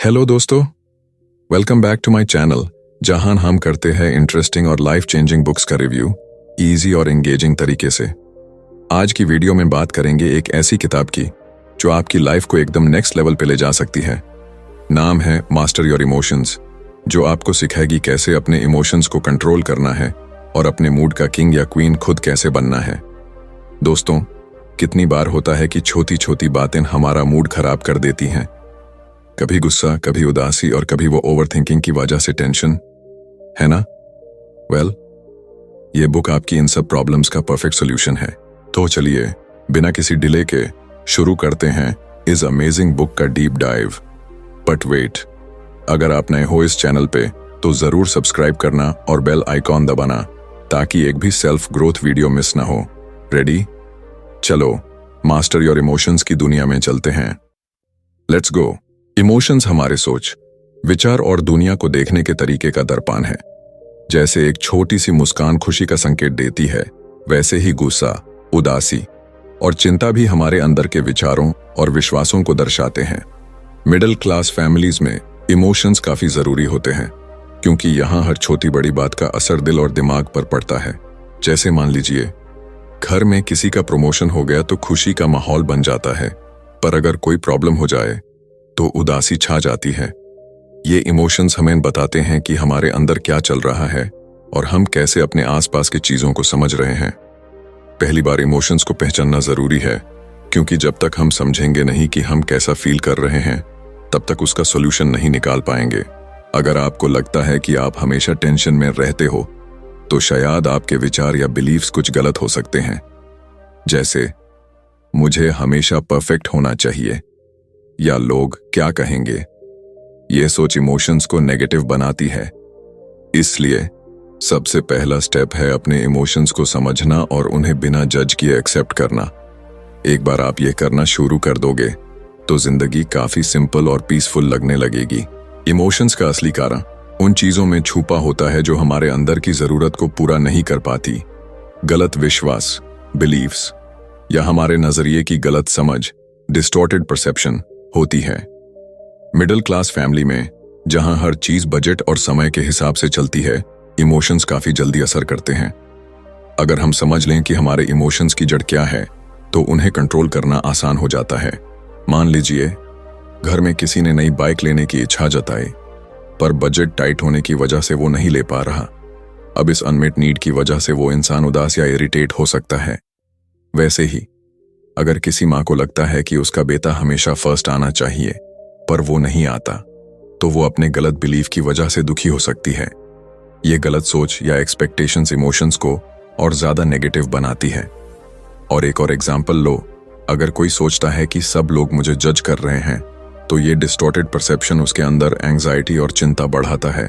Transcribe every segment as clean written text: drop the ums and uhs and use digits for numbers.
Hello दोस्तों, welcome back to my channel जहां हम करते हैं इंटरेस्टिंग और लाइफ चेंजिंग बुक्स का रिव्यू इजी और एंगेजिंग तरीके से। आज की वीडियो में बात करेंगे एक ऐसी किताब की जो आपकी लाइफ को एकदम नेक्स्ट लेवल पे ले जा सकती है। नाम है मास्टर योर इमोशंस, जो आपको सिखाएगी कैसे अपने इमोशंस को कंट्रोल करना है और अपने मूड का किंग या क्वीन खुद कैसे बनना है। दोस्तों, कितनी बार होता है कि छोटी छोटी बातें हमारा मूड खराब कर देती हैं। कभी गुस्सा, कभी उदासी और कभी वो ओवरथिंकिंग की वजह से टेंशन, है ना? वेल, ये बुक आपकी इन सब प्रॉब्लम्स का परफेक्ट सॉल्यूशन है। तो चलिए बिना किसी डिले के शुरू करते हैं इस अमेजिंग बुक का डीप डाइव। बट वेट, अगर आप नए हो इस चैनल पे तो जरूर सब्सक्राइब करना और बेल आइकॉन दबाना ताकि एक भी सेल्फ ग्रोथ वीडियो मिस ना हो। रेडी? चलो मास्टर योर इमोशंस की दुनिया में चलते हैं। Let's go. इमोशंस हमारे सोच, विचार और दुनिया को देखने के तरीके का दर्पण है। जैसे एक छोटी सी मुस्कान खुशी का संकेत देती है, वैसे ही गुस्सा, उदासी और चिंता भी हमारे अंदर के विचारों और विश्वासों को दर्शाते हैं। मिडिल क्लास फैमिलीज में इमोशंस काफी जरूरी होते हैं क्योंकि यहाँ हर छोटी बड़ी बात का असर दिल और दिमाग पर पड़ता है। जैसे मान लीजिए घर में किसी का प्रमोशन हो गया तो खुशी का माहौल बन जाता है, पर अगर कोई प्रॉब्लम हो जाए तो उदासी छा जाती है। ये इमोशंस हमें बताते हैं कि हमारे अंदर क्या चल रहा है और हम कैसे अपने आसपास की चीजों को समझ रहे हैं। पहली बार इमोशंस को पहचानना जरूरी है क्योंकि जब तक हम समझेंगे नहीं कि हम कैसा फील कर रहे हैं, तब तक उसका सॉल्यूशन नहीं निकाल पाएंगे। अगर आपको लगता है कि आप हमेशा टेंशन में रहते हो, तो शायद आपके विचार या बिलीव्स कुछ गलत हो सकते हैं। जैसे, मुझे हमेशा परफेक्ट होना चाहिए या लोग क्या कहेंगे। यह सोच इमोशंस को नेगेटिव बनाती है। इसलिए सबसे पहला स्टेप है अपने इमोशंस को समझना और उन्हें बिना जज किए एक्सेप्ट करना। एक बार आप ये करना शुरू कर दोगे तो जिंदगी काफी सिंपल और पीसफुल लगने लगेगी। इमोशंस का असली कारण उन चीजों में छुपा होता है जो हमारे अंदर की जरूरत को पूरा नहीं कर पाती। गलत विश्वास, बिलीव्स या हमारे नजरिए की गलत समझ, डिस्टॉर्टेड परसेप्शन होती है। मिडिल क्लास फैमिली में जहां हर चीज बजट और समय के हिसाब से चलती है, इमोशंस काफी जल्दी असर करते हैं। अगर हम समझ लें कि हमारे इमोशंस की जड़ क्या है, तो उन्हें कंट्रोल करना आसान हो जाता है। मान लीजिए घर में किसी ने नई बाइक लेने की इच्छा जताई, पर बजट टाइट होने की वजह से वो नहीं ले पा रहा। अब इस अनमेट नीड की वजह से वो इंसान उदास या इरिटेट हो सकता है। वैसे ही अगर किसी माँ को लगता है कि उसका बेटा हमेशा फर्स्ट आना चाहिए, पर वो नहीं आता, तो वो अपने गलत बिलीफ की वजह से दुखी हो सकती है। ये गलत सोच या एक्सपेक्टेशंस इमोशंस को और ज्यादा नेगेटिव बनाती है। और एक और एग्जाम्पल लो, अगर कोई सोचता है कि सब लोग मुझे जज कर रहे हैं, तो ये डिस्टॉर्टेड परसेप्शन उसके अंदर एंजाइटी और चिंता बढ़ाता है।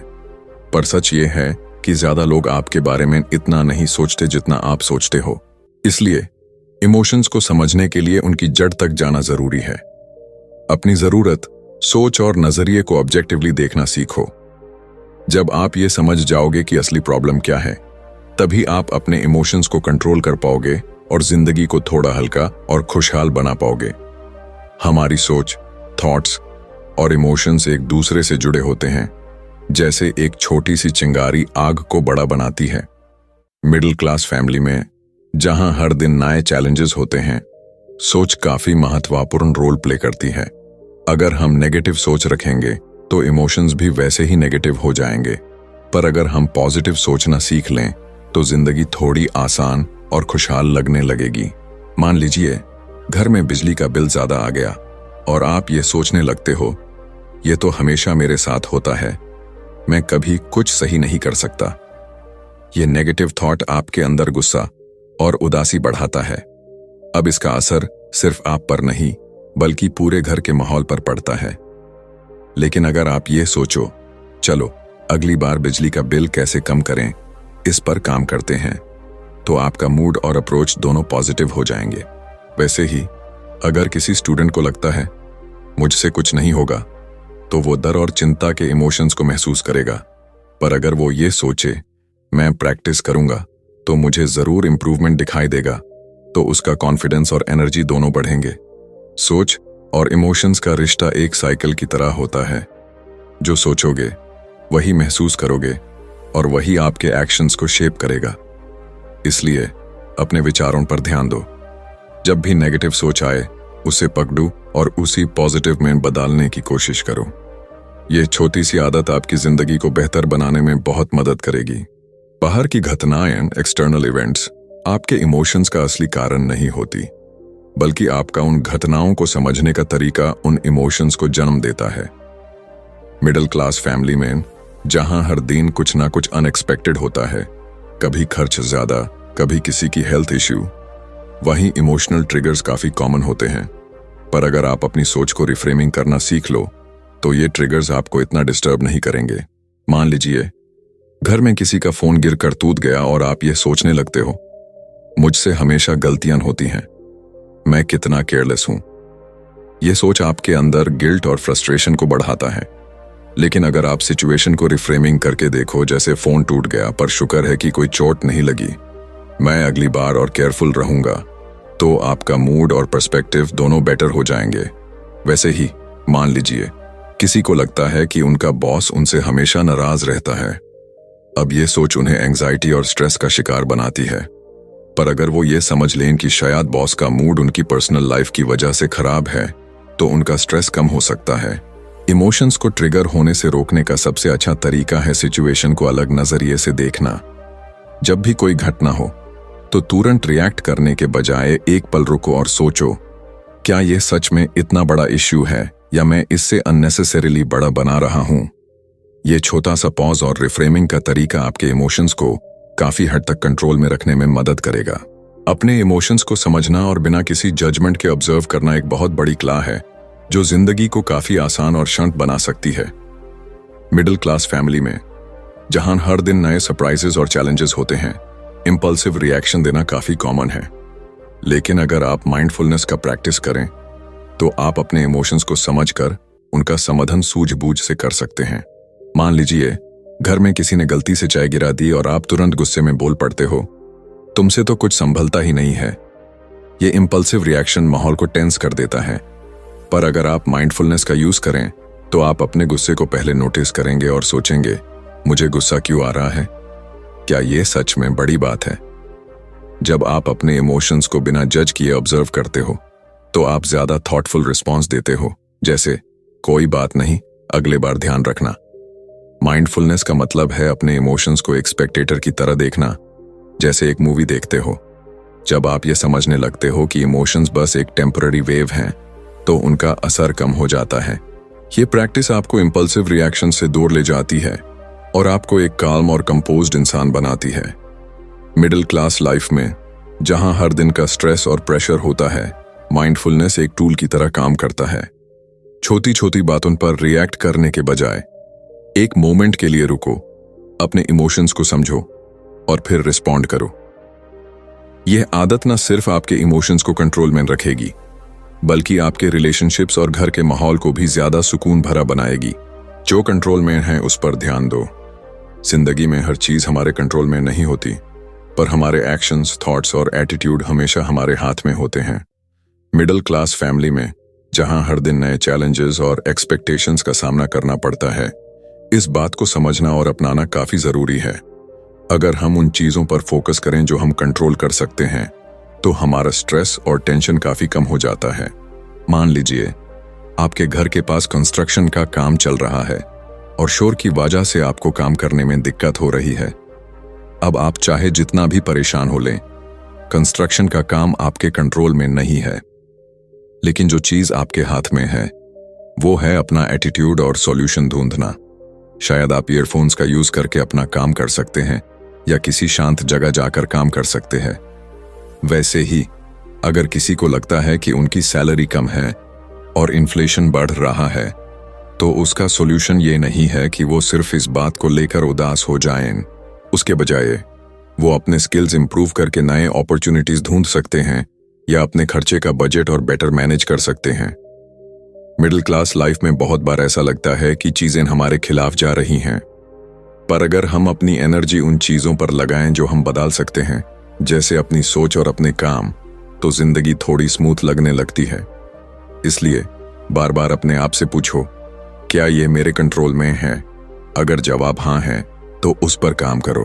पर सच ये है कि ज्यादा लोग आपके बारे में इतना नहीं सोचते जितना आप सोचते हो। इसलिए इमोशंस को समझने के लिए उनकी जड़ तक जाना जरूरी है। अपनी जरूरत, सोच और नजरिए को ऑब्जेक्टिवली देखना सीखो। जब आप ये समझ जाओगे कि असली प्रॉब्लम क्या है, तभी आप अपने इमोशंस को कंट्रोल कर पाओगे और जिंदगी को थोड़ा हल्का और खुशहाल बना पाओगे। हमारी सोच, थॉट्स और इमोशंस एक दूसरे से जुड़े होते हैं। जैसे एक छोटी सी चिंगारी आग को बड़ा बनाती है। मिडिल क्लास फैमिली में जहां हर दिन नए चैलेंजेस होते हैं, सोच काफी महत्वपूर्ण रोल प्ले करती है। अगर हम नेगेटिव सोच रखेंगे तो इमोशंस भी वैसे ही नेगेटिव हो जाएंगे। पर अगर हम पॉजिटिव सोचना सीख लें तो जिंदगी थोड़ी आसान और खुशहाल लगने लगेगी। मान लीजिए घर में बिजली का बिल ज्यादा आ गया और आप ये सोचने लगते हो, ये तो हमेशा मेरे साथ होता है, मैं कभी कुछ सही नहीं कर सकता। ये नेगेटिव थॉट आपके अंदर गुस्सा और उदासी बढ़ाता है। अब इसका असर सिर्फ आप पर नहीं बल्कि पूरे घर के माहौल पर पड़ता है। लेकिन अगर आप ये सोचो, चलो अगली बार बिजली का बिल कैसे कम करें, इस पर काम करते हैं, तो आपका मूड और अप्रोच दोनों पॉजिटिव हो जाएंगे। वैसे ही अगर किसी स्टूडेंट को लगता है मुझसे कुछ नहीं होगा, तो वो डर और चिंता के इमोशंस को महसूस करेगा। पर अगर वो ये सोचे मैं प्रैक्टिस करूंगा तो मुझे जरूर इंप्रूवमेंट दिखाई देगा, तो उसका कॉन्फिडेंस और एनर्जी दोनों बढ़ेंगे। सोच और इमोशंस का रिश्ता एक साइकिल की तरह होता है। जो सोचोगे वही महसूस करोगे और वही आपके एक्शंस को शेप करेगा। इसलिए अपने विचारों पर ध्यान दो। जब भी नेगेटिव सोच आए उसे पकड़ो और उसी पॉजिटिव में बदलने की कोशिश करो। यह छोटी सी आदत आपकी जिंदगी को बेहतर बनाने में बहुत मदद करेगी। बाहर की घटनाएं, एक्सटर्नल इवेंट्स आपके इमोशंस का असली कारण नहीं होती, बल्कि आपका उन घटनाओं को समझने का तरीका उन इमोशंस को जन्म देता है। मिडिल क्लास फैमिली में जहां हर दिन कुछ ना कुछ अनएक्सपेक्टेड होता है, कभी खर्च ज्यादा, कभी किसी की हेल्थ इश्यू, वहीं इमोशनल ट्रिगर्स काफी कॉमन होते हैं। पर अगर आप अपनी सोच को रिफ्रेमिंग करना सीख लो तो ये ट्रिगर्स आपको इतना डिस्टर्ब नहीं करेंगे। मान लीजिए घर में किसी का फोन गिर कर टूट गया और आप ये सोचने लगते हो, मुझसे हमेशा गलतियां होती हैं, मैं कितना केयरलेस हूं। यह सोच आपके अंदर गिल्ट और फ्रस्ट्रेशन को बढ़ाता है। लेकिन अगर आप सिचुएशन को रिफ्रेमिंग करके देखो, जैसे फोन टूट गया पर शुक्र है कि कोई चोट नहीं लगी, मैं अगली बार और केयरफुल रहूंगा, तो आपका मूड और पर्सपेक्टिव दोनों बेटर हो जाएंगे। वैसे ही मान लीजिए किसी को लगता है कि उनका बॉस उनसे हमेशा नाराज रहता है। अब ये सोच उन्हें एंग्जाइटी और स्ट्रेस का शिकार बनाती है। पर अगर वो ये समझ लें कि शायद बॉस का मूड उनकी पर्सनल लाइफ की वजह से खराब है, तो उनका स्ट्रेस कम हो सकता है। इमोशंस को ट्रिगर होने से रोकने का सबसे अच्छा तरीका है सिचुएशन को अलग नजरिए से देखना। जब भी कोई घटना हो तो तुरंत रिएक्ट करने के बजाय एक पल रुको और सोचो, क्या यह सच में इतना बड़ा इश्यू है या मैं इससे अननेसेसरीली बड़ा बना रहा हूं। यह छोटा सा पॉज और रिफ्रेमिंग का तरीका आपके इमोशंस को काफी हद तक कंट्रोल में रखने में मदद करेगा। अपने इमोशंस को समझना और बिना किसी जजमेंट के ऑब्जर्व करना एक बहुत बड़ी कला है जो जिंदगी को काफी आसान और शांत बना सकती है। मिडिल क्लास फैमिली में जहां हर दिन नए सरप्राइजेस और चैलेंजेस होते हैं, इंपल्सिव रिएक्शन देना काफी कॉमन है। लेकिन अगर आप माइंडफुलनेस का प्रैक्टिस करें तो आप अपने इमोशंस को समझकर उनका समाधान सूझबूझ से कर सकते हैं। मान लीजिए घर में किसी ने गलती से चाय गिरा दी और आप तुरंत गुस्से में बोल पड़ते हो, तुमसे तो कुछ संभलता ही नहीं है। ये इंपल्सिव रिएक्शन माहौल को टेंस कर देता है। पर अगर आप माइंडफुलनेस का यूज करें तो आप अपने गुस्से को पहले नोटिस करेंगे और सोचेंगे, मुझे गुस्सा क्यों आ रहा है, क्या यह सच में बड़ी बात है। जब आप अपने इमोशंस को बिना जज किए ऑब्जर्व करते हो तो आप ज्यादा थॉटफुल रिस्पॉन्स देते हो, जैसे कोई बात नहीं, अगले बार ध्यान रखना। माइंडफुलनेस का मतलब है अपने इमोशंस को एक स्पेक्टेटर की तरह देखना, जैसे एक मूवी देखते हो। जब आप ये समझने लगते हो कि इमोशंस बस एक टेम्पररी वेव हैं, तो उनका असर कम हो जाता है। ये प्रैक्टिस आपको इंपल्सिव रिएक्शन से दूर ले जाती है और आपको एक काल्म और कंपोज्ड इंसान बनाती है। मिडिल क्लास लाइफ में जहां हर दिन का स्ट्रेस और प्रेशर होता है, माइंडफुलनेस एक टूल की तरह काम करता है। छोटी छोटी बातों पर रिएक्ट करने के बजाय एक मोमेंट के लिए रुको, अपने इमोशंस को समझो और फिर रिस्पॉन्ड करो। यह आदत न सिर्फ आपके इमोशंस को कंट्रोल में रखेगी, बल्कि आपके रिलेशनशिप्स और घर के माहौल को भी ज्यादा सुकून भरा बनाएगी। जो कंट्रोल में है उस पर ध्यान दो। जिंदगी में हर चीज हमारे कंट्रोल में नहीं होती, पर हमारे एक्शंस, थॉट्स और एटीट्यूड हमेशा हमारे हाथ में होते हैं। मिडिल क्लास फैमिली में जहां हर दिन नए चैलेंजेस और एक्सपेक्टेशंस का सामना करना पड़ता है, इस बात को समझना और अपनाना काफी जरूरी है। अगर हम उन चीजों पर फोकस करें जो हम कंट्रोल कर सकते हैं, तो हमारा स्ट्रेस और टेंशन काफी कम हो जाता है। मान लीजिए आपके घर के पास कंस्ट्रक्शन का काम चल रहा है और शोर की वजह से आपको काम करने में दिक्कत हो रही है। अब आप चाहे जितना भी परेशान हो लें, कंस्ट्रक्शन का काम आपके कंट्रोल में नहीं है। लेकिन जो चीज आपके हाथ में है वो है अपना एटीट्यूड और सॉल्यूशन ढूंढना। शायद आप ईयरफोन्स का यूज करके अपना काम कर सकते हैं या किसी शांत जगह जाकर काम कर सकते हैं। वैसे ही अगर किसी को लगता है कि उनकी सैलरी कम है और इन्फ्लेशन बढ़ रहा है, तो उसका सॉल्यूशन ये नहीं है कि वो सिर्फ इस बात को लेकर उदास हो जाएं। उसके बजाय वो अपने स्किल्स इंप्रूव करके नए अपॉर्चुनिटीज ढूंढ सकते हैं या अपने खर्चे का बजट और बेटर मैनेज कर सकते हैं। मिडिल क्लास लाइफ में बहुत बार ऐसा लगता है कि चीजें हमारे खिलाफ जा रही हैं, पर अगर हम अपनी एनर्जी उन चीजों पर लगाएं जो हम बदल सकते हैं, जैसे अपनी सोच और अपने काम, तो जिंदगी थोड़ी स्मूथ लगने लगती है। इसलिए बार बार अपने आप से पूछो, क्या ये मेरे कंट्रोल में है? अगर जवाब हाँ है तो उस पर काम करो,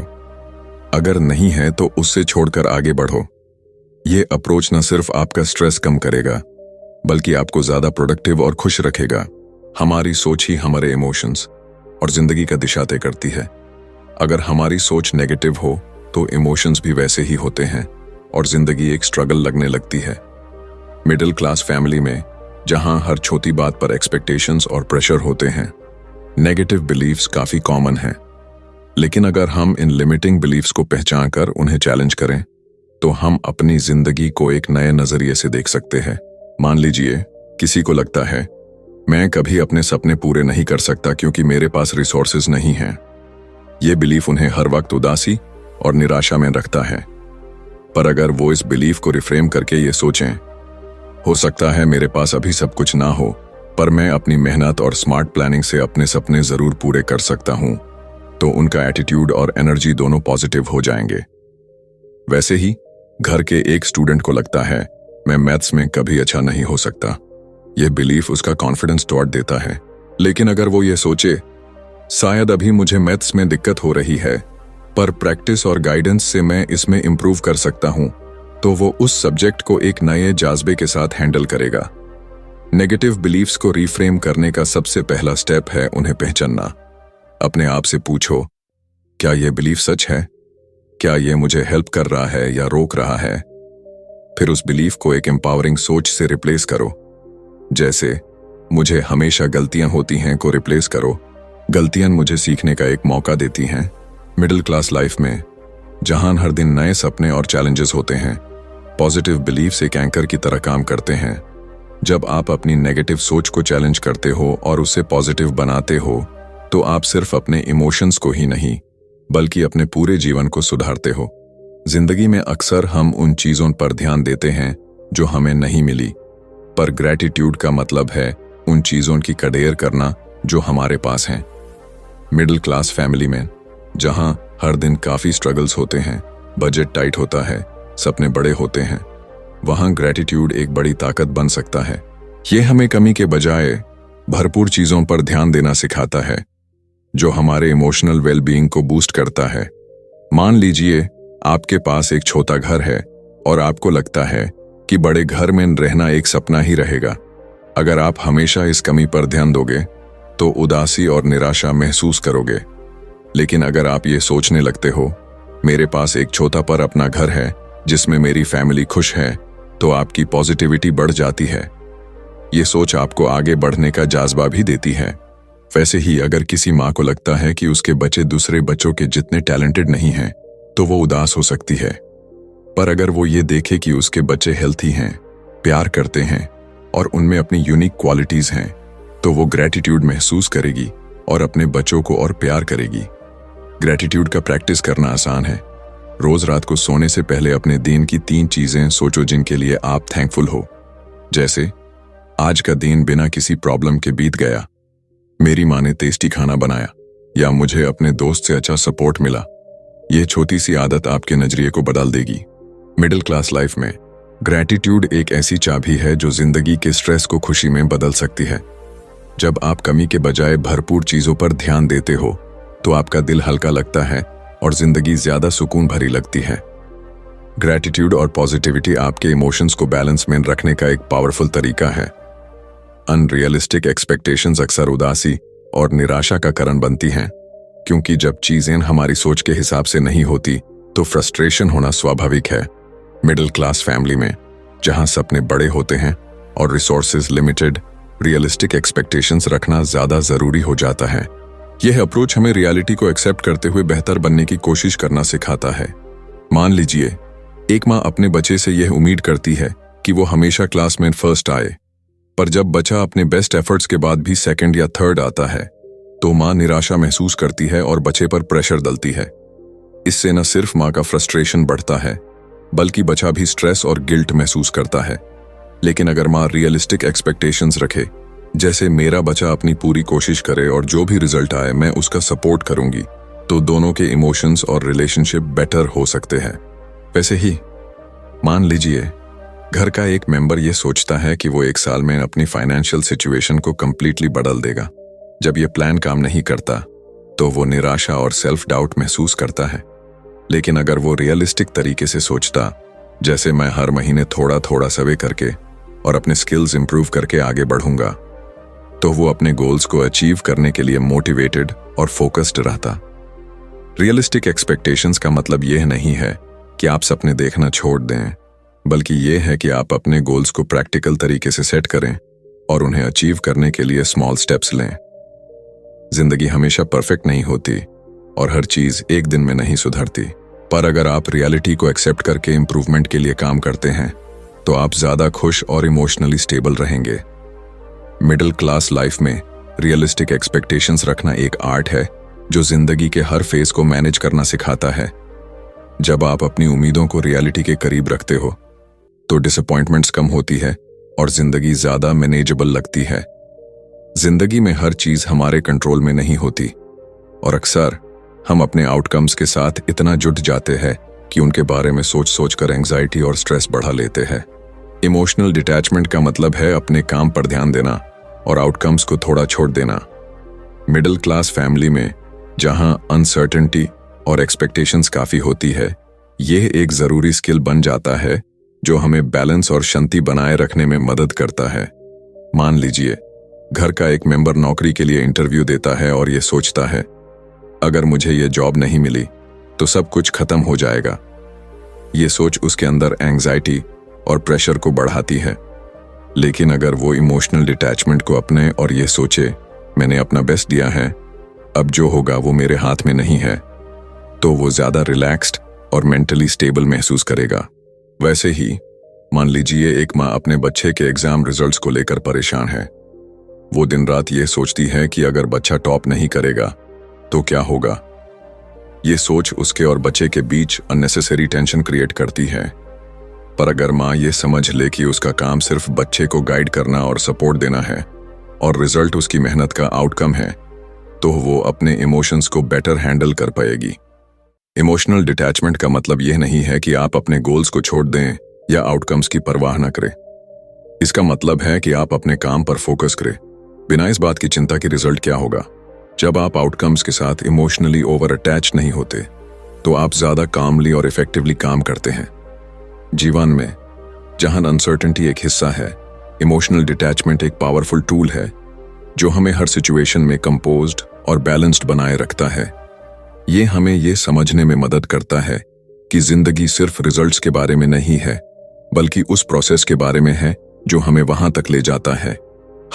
अगर नहीं है तो उससे छोड़कर आगे बढ़ो। ये अप्रोच न सिर्फ आपका स्ट्रेस कम करेगा बल्कि आपको ज्यादा प्रोडक्टिव और खुश रखेगा। हमारी सोच ही हमारे इमोशंस और जिंदगी का दिशा तय करती है। अगर हमारी सोच नेगेटिव हो तो इमोशंस भी वैसे ही होते हैं और जिंदगी एक स्ट्रगल लगने लगती है। मिडिल क्लास फैमिली में जहां हर छोटी बात पर एक्सपेक्टेशंस और प्रेशर होते हैं, नेगेटिव बिलीफ्स काफी कॉमन हैं। लेकिन अगर हम इन लिमिटिंग बिलीफ्स को पहचान कर उन्हें चैलेंज करें तो हम अपनी जिंदगी को एक नए नजरिए से देख सकते हैं। मान लीजिए किसी को लगता है मैं कभी अपने सपने पूरे नहीं कर सकता क्योंकि मेरे पास रिसोर्सेज नहीं हैं। ये बिलीफ उन्हें हर वक्त उदासी और निराशा में रखता है। पर अगर वो इस बिलीफ को रिफ्रेम करके ये सोचें, हो सकता है मेरे पास अभी सब कुछ ना हो पर मैं अपनी मेहनत और स्मार्ट प्लानिंग से अपने सपने जरूर पूरे कर सकता हूं, तो उनका एटीट्यूड और एनर्जी दोनों पॉजिटिव हो जाएंगे। वैसे ही घर के एक स्टूडेंट को लगता है मैं मैथ्स में कभी अच्छा नहीं हो सकता। यह बिलीफ उसका कॉन्फिडेंस तोड़ देता है। लेकिन अगर वो ये सोचे शायद अभी मुझे मैथ्स में दिक्कत हो रही है पर प्रैक्टिस और गाइडेंस से मैं इसमें इंप्रूव कर सकता हूं, तो वो उस सब्जेक्ट को एक नए जाज्बे के साथ हैंडल करेगा। नेगेटिव बिलीफ्स को रिफ्रेम करने का सबसे पहला स्टेप है उन्हें पहचानना। अपने आप से पूछो, क्या यह बिलीफ सच है? क्या यह मुझे हेल्प कर रहा है या रोक रहा है? फिर उस बिलीफ को एक एम्पावरिंग सोच से रिप्लेस करो। जैसे मुझे हमेशा गलतियां होती हैं को रिप्लेस करो, गलतियां मुझे सीखने का एक मौका देती हैं। मिडिल क्लास लाइफ में जहां हर दिन नए सपने और चैलेंजेस होते हैं, पॉजिटिव बिलीफ्स एक एंकर की तरह काम करते हैं। जब आप अपनी नेगेटिव सोच को चैलेंज करते हो और उसे पॉजिटिव बनाते हो तो आप सिर्फ अपने इमोशंस को ही नहीं बल्कि अपने पूरे जीवन को सुधारते हो। जिंदगी में अक्सर हम उन चीजों पर ध्यान देते हैं जो हमें नहीं मिली, पर ग्रैटिट्यूड का मतलब है उन चीजों की कदर करना जो हमारे पास हैं। मिडिल क्लास फैमिली में जहां हर दिन काफी स्ट्रगल्स होते हैं, बजट टाइट होता है, सपने बड़े होते हैं, वहां ग्रैटिट्यूड एक बड़ी ताकत बन सकता है। ये हमें कमी के बजाय भरपूर चीजों पर ध्यान देना सिखाता है जो हमारे इमोशनल वेलबीइंग को बूस्ट करता है। मान लीजिए आपके पास एक छोटा घर है और आपको लगता है कि बड़े घर में रहना एक सपना ही रहेगा। अगर आप हमेशा इस कमी पर ध्यान दोगे तो उदासी और निराशा महसूस करोगे। लेकिन अगर आप ये सोचने लगते हो मेरे पास एक छोटा पर अपना घर है जिसमें मेरी फैमिली खुश है, तो आपकी पॉजिटिविटी बढ़ जाती है। ये सोच आपको आगे बढ़ने का जाज्बा भी देती है। वैसे ही अगर किसी माँ को लगता है कि उसके बच्चे दूसरे बच्चों के जितने टैलेंटेड नहीं हैं, तो वो उदास हो सकती है। पर अगर वो ये देखे कि उसके बच्चे हेल्थी हैं, प्यार करते हैं और उनमें अपनी यूनिक क्वालिटीज हैं, तो वो ग्रैटिट्यूड महसूस करेगी और अपने बच्चों को और प्यार करेगी। ग्रैटिट्यूड का प्रैक्टिस करना आसान है। रोज रात को सोने से पहले अपने दिन की 3 चीजें सोचो जिनके लिए आप थैंकफुल हो। जैसे आज का दिन बिना किसी प्रॉब्लम के बीत गया, मेरी माँ ने टेस्टी खाना बनाया, या मुझे अपने दोस्त से अच्छा सपोर्ट मिला। यह छोटी सी आदत आपके नजरिए को बदल देगी। मिडिल क्लास लाइफ में ग्रैटिट्यूड एक ऐसी चाबी है जो जिंदगी के स्ट्रेस को खुशी में बदल सकती है। जब आप कमी के बजाय भरपूर चीजों पर ध्यान देते हो तो आपका दिल हल्का लगता है और जिंदगी ज्यादा सुकून भरी लगती है। ग्रैटिट्यूड और पॉजिटिविटी आपके इमोशंस को बैलेंस में रखने का एक पावरफुल तरीका है। अनरियलिस्टिक एक्सपेक्टेशंस अक्सर उदासी और निराशा का कारण बनती हैं, क्योंकि जब चीजें हमारी सोच के हिसाब से नहीं होती तो फ्रस्ट्रेशन होना स्वाभाविक है। मिडिल क्लास फैमिली में जहां सपने बड़े होते हैं और रिसोर्सेज लिमिटेड, रियलिस्टिक एक्सपेक्टेशंस रखना ज्यादा जरूरी हो जाता है। यह अप्रोच हमें रियलिटी को एक्सेप्ट करते हुए बेहतर बनने की कोशिश करना सिखाता है। मान लीजिए एक माँ अपने बच्चे से यह उम्मीद करती है कि वो हमेशा क्लास में फर्स्ट आए, पर जब बच्चा अपने बेस्ट एफर्ट्स के बाद भी सेकंड या थर्ड आता है तो माँ निराशा महसूस करती है और बच्चे पर प्रेशर डलती है। इससे न सिर्फ माँ का फ्रस्ट्रेशन बढ़ता है बल्कि बच्चा भी स्ट्रेस और गिल्ट महसूस करता है। लेकिन अगर माँ रियलिस्टिक एक्सपेक्टेशंस रखे, जैसे मेरा बच्चा अपनी पूरी कोशिश करे और जो भी रिजल्ट आए मैं उसका सपोर्ट करूंगी, तो दोनों के इमोशंस और रिलेशनशिप बेटर हो सकते हैं। वैसे ही मान लीजिए घर का एक मेंबर ये सोचता है कि वो 1 साल में अपनी फाइनेंशियल सिचुएशन को कंप्लीटली बदल देगा। जब ये प्लान काम नहीं करता तो वो निराशा और सेल्फ डाउट महसूस करता है। लेकिन अगर वो रियलिस्टिक तरीके से सोचता, जैसे मैं हर महीने थोड़ा थोड़ा सर्वे करके और अपने स्किल्स इंप्रूव करके आगे बढ़ूंगा, तो वो अपने गोल्स को अचीव करने के लिए मोटिवेटेड और फोकस्ड रहता। रियलिस्टिक एक्सपेक्टेशंस का मतलब यह नहीं है कि आप सपने देखना छोड़ दें, बल्कि यह है कि आप अपने गोल्स को प्रैक्टिकल तरीके से सेट करें और उन्हें अचीव करने के लिए स्मॉल स्टेप्स लें। जिंदगी हमेशा परफेक्ट नहीं होती और हर चीज एक दिन में नहीं सुधरती, पर अगर आप रियलिटी को एक्सेप्ट करके इम्प्रूवमेंट के लिए काम करते हैं तो आप ज्यादा खुश और इमोशनली स्टेबल रहेंगे। मिडिल क्लास लाइफ में रियलिस्टिक एक्सपेक्टेशंस रखना एक आर्ट है जो जिंदगी के हर फेज को मैनेज करना सिखाता है। जब आप अपनी उम्मीदों को रियलिटी के करीब रखते हो तो डिसअपॉइंटमेंट्स कम होती है और जिंदगी ज्यादा मैनेजेबल लगती है। जिंदगी में हर चीज हमारे कंट्रोल में नहीं होती और अक्सर हम अपने आउटकम्स के साथ इतना जुट जाते हैं कि उनके बारे में सोच सोच कर एंग्जाइटी और स्ट्रेस बढ़ा लेते हैं। इमोशनल डिटैचमेंट का मतलब है अपने काम पर ध्यान देना और आउटकम्स को थोड़ा छोड़ देना। मिडिल क्लास फैमिली में जहां अनसर्टेनिटी और एक्सपेक्टेशंस काफी होती है, यह एक जरूरी स्किल बन जाता है जो हमें बैलेंस और शांति बनाए रखने में मदद करता है। मान लीजिए घर का एक मेंबर नौकरी के लिए इंटरव्यू देता है और ये सोचता है, अगर मुझे ये जॉब नहीं मिली तो सब कुछ खत्म हो जाएगा। ये सोच उसके अंदर एंग्जाइटी और प्रेशर को बढ़ाती है। लेकिन अगर वो इमोशनल डिटैचमेंट को अपने और ये सोचे, मैंने अपना बेस्ट दिया है, अब जो होगा वो मेरे हाथ में नहीं है, तो वो ज्यादा रिलैक्स्ड और मेंटली स्टेबल महसूस करेगा। वैसे ही मान लीजिए एक माँ अपने बच्चे के एग्जाम रिजल्ट्स को लेकर परेशान है। वो दिन रात ये सोचती है कि अगर बच्चा टॉप नहीं करेगा तो क्या होगा। ये सोच उसके और बच्चे के बीच अननेसेसरी टेंशन क्रिएट करती है। पर अगर माँ ये समझ ले कि उसका काम सिर्फ बच्चे को गाइड करना और सपोर्ट देना है और रिजल्ट उसकी मेहनत का आउटकम है, तो वो अपने इमोशंस को बेटर हैंडल कर पाएगी। इमोशनल डिटैचमेंट का मतलब यह नहीं है कि आप अपने गोल्स को छोड़ दें या आउटकम्स की परवाह न करें। इसका मतलब है कि आप अपने काम पर फोकस करें, बिना इस बात की चिंता कि रिजल्ट क्या होगा। जब आप आउटकम्स के साथ इमोशनली ओवर अटैच नहीं होते तो आप ज्यादा कामली और इफेक्टिवली काम करते हैं। जीवन में जहां अनसर्टेनिटी एक हिस्सा है, इमोशनल डिटैचमेंट एक पावरफुल टूल है जो हमें हर सिचुएशन में कंपोज्ड और बैलेंस्ड बनाए रखता है। ये हमें ये समझने में मदद करता है कि जिंदगी सिर्फ रिजल्ट्स के बारे में नहीं है, बल्कि उस प्रोसेस के बारे में है जो हमें वहां तक ले जाता है।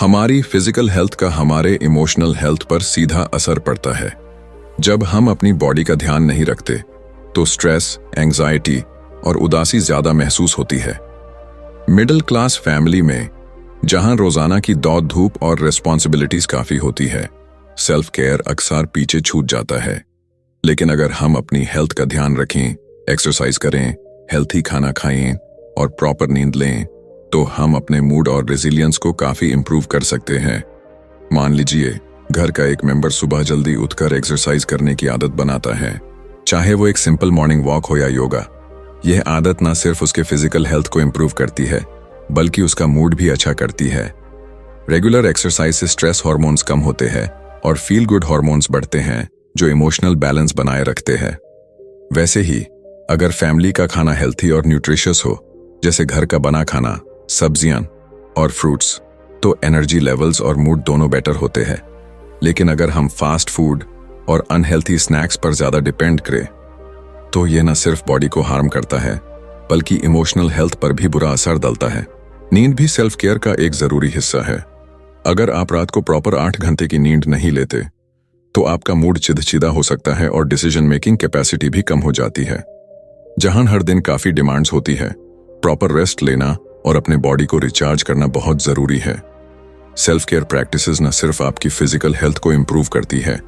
हमारी फिजिकल हेल्थ का हमारे इमोशनल हेल्थ पर सीधा असर पड़ता है। जब हम अपनी बॉडी का ध्यान नहीं रखते तो स्ट्रेस, एंग्जाइटी और उदासी ज्यादा महसूस होती है। मिडिल क्लास फैमिली में जहां रोजाना की दौड़ धूप और रिस्पॉन्सिबिलिटीज काफी होती है, सेल्फ केयर अक्सर पीछे छूट जाता है। लेकिन अगर हम अपनी हेल्थ का ध्यान रखें, एक्सरसाइज करें, हेल्थी खाना खाएं और प्रॉपर नींद लें, तो हम अपने मूड और रेजिलियंस को काफी इंप्रूव कर सकते हैं। मान लीजिए घर का एक मेंबर सुबह जल्दी उठकर एक्सरसाइज करने की आदत बनाता है, चाहे वो एक सिंपल मॉर्निंग वॉक हो या योगा। यह आदत ना सिर्फ उसके फिजिकल हेल्थ को इंप्रूव करती है, बल्कि उसका मूड भी अच्छा करती है। रेगुलर एक्सरसाइज से स्ट्रेस हार्मोन्स कम होते हैं और फील गुड हार्मोन्स बढ़ते हैं, जो इमोशनल बैलेंस बनाए रखते हैं। वैसे ही अगर फैमिली का खाना हेल्थी और न्यूट्रिशियस हो, जैसे घर का बना खाना, सब्जियां और फ्रूट्स, तो एनर्जी लेवल्स और मूड दोनों बेटर होते हैं। लेकिन अगर हम फास्ट फूड और अनहेल्थी स्नैक्स पर ज्यादा डिपेंड करें तो ये न सिर्फ बॉडी को हार्म करता है, बल्कि इमोशनल हेल्थ पर भी बुरा असर डालता है। नींद भी सेल्फ केयर का एक जरूरी हिस्सा है। अगर आप रात को प्रॉपर 8 घंटे की नींद नहीं लेते तो आपका मूड चिड़चिड़ा हो सकता है और डिसीजन मेकिंग कैपेसिटी भी कम हो जाती है। जहां हर दिन काफी डिमांड्स होती है, प्रॉपर रेस्ट लेना और अपने बॉडी को रिचार्ज करना बहुत जरूरी है। सेल्फ केयर प्रैक्टिसेस न सिर्फ आपकी फिजिकल हेल्थ को इंप्रूव करती है,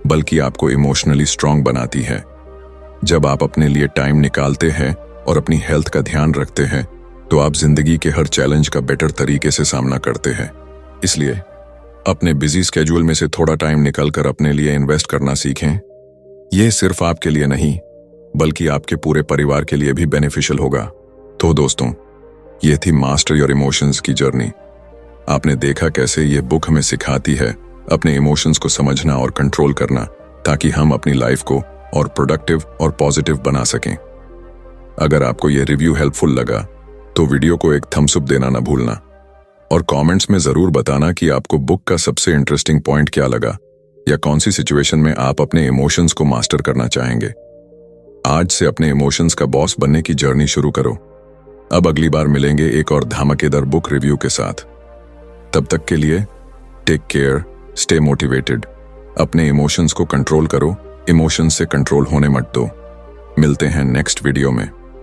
बल्कि आपको इमोशनली स्ट्रांग बनाती है। जब आप अपने लिए टाइम निकालते हैं और अपनी हेल्थ का ध्यान रखते हैं, तो आप जिंदगी के हर चैलेंज का बेटर तरीके से सामना करते हैं। इसलिए अपने बिजी स्केड्यूल में से थोड़ा टाइम निकालकर अपने लिए इन्वेस्ट करना सीखें। यह सिर्फ आपके लिए नहीं, बल्कि आपके पूरे परिवार के लिए भी बेनिफिशियल होगा। तो दोस्तों, ये थी मास्टर योर इमोशंस की जर्नी। आपने देखा कैसे ये बुक हमें सिखाती है अपने इमोशंस को समझना और कंट्रोल करना, ताकि हम अपनी लाइफ को और प्रोडक्टिव और पॉजिटिव बना सकें। अगर आपको यह रिव्यू हेल्पफुल लगा तो वीडियो को एक थम्स अप देना ना भूलना और कमेंट्स में जरूर बताना कि आपको बुक का सबसे इंटरेस्टिंग पॉइंट क्या लगा या कौन सी सिचुएशन में आप अपने इमोशंस को मास्टर करना चाहेंगे। आज से अपने इमोशंस का बॉस बनने की जर्नी शुरू करो। अब अगली बार मिलेंगे एक और धमाकेदार बुक रिव्यू के साथ। तब तक के लिए टेक केयर, स्टे मोटिवेटेड, अपने इमोशंस को कंट्रोल करो, इमोशंस से कंट्रोल होने मत दो। मिलते हैं नेक्स्ट वीडियो में।